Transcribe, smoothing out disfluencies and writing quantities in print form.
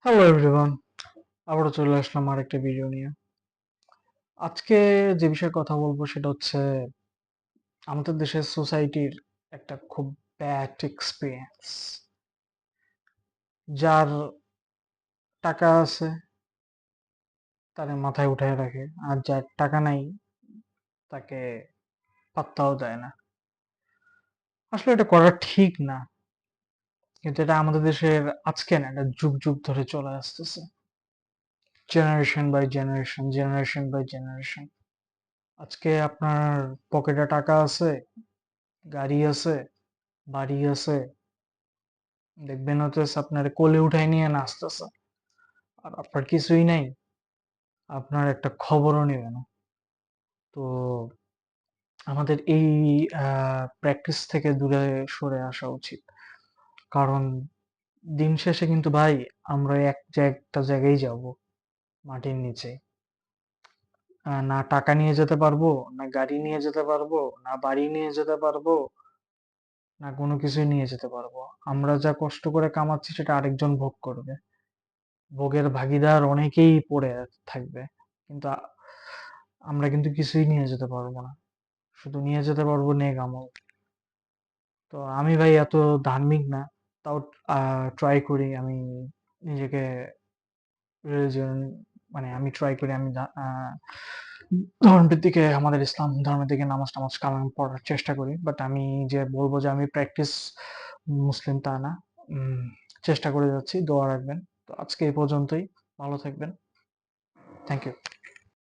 Hello everyone, আবারও চলে আসলাম আরেকটা ভিডিও নিয়ে। আজকে যে বিষয়ে কথা বলবো সেটা হচ্ছে আমাদের দেশের সোসাইটির একটা খুব ব্যাড এক্সপিরিয়েন্স। যার টাকা আছে তারে মাথায় উঠায় রাখে, আর যার টাকা নাই তাকে পাত্তাও দেয় না। আসলে এটা করা ঠিক না, কিন্তু এটা আমাদের দেশের আজকে না, এটা যুগ যুগ ধরে চলে আসতেছে। Generation by generation, generation by generation. আজকে আপনার পকেটে টাকা আছে, গাড়ি আছে, বাড়ি আছে, দেখবেন হচ্ছে আপনার কোলে উঠায় নিয়ে নাচতেছে, আর আপনার কিছুই নাই, আপনার একটা খবরও নেবে না। তো আমাদের এই প্র্যাকটিস থেকে দূরে সরে আসা উচিত। কারণ দিন শেষে কিন্তু ভাই আমরা একটা জায়গায় যাব, মাটির নিচে। না টাকা নিয়ে যেতে পারবো, না গাড়ি নিয়ে যেতে পারবো, না বাড়ি নিয়ে যেতে পারবো, না কোনো কিছুই নিয়ে যেতে পারবো। আমরা যা কষ্ট করে কামাচ্ছি সেটা আরেকজন ভোগ করবে, ভোগের ভাগীদার অনেকেই পড়ে থাকবে। কিন্তু আমরা কিন্তু কিছুই নিয়ে যেতে পারবো না, শুধু নিয়ে যেতে পারবো নেক আমল। তো আমি ভাই এত ধার্মিক না, তাও ট্রাই করি আমি নিজেকে রিলিজিয়ন, মানে আমি ট্রাই করি আমি ধর্মের দিকে, আমাদের ইসলাম ধর্মের দিকে নামাজ টামাজ কালাম পড়ার চেষ্টা করি। বাট আমি যে বলবো যে আমি প্র্যাকটিস মুসলিম তা না। উম, চেষ্টা করে যাচ্ছি, দোয়া রাখবেন। তো আজকে এই পর্যন্তই, ভালো থাকবেন। Thank you.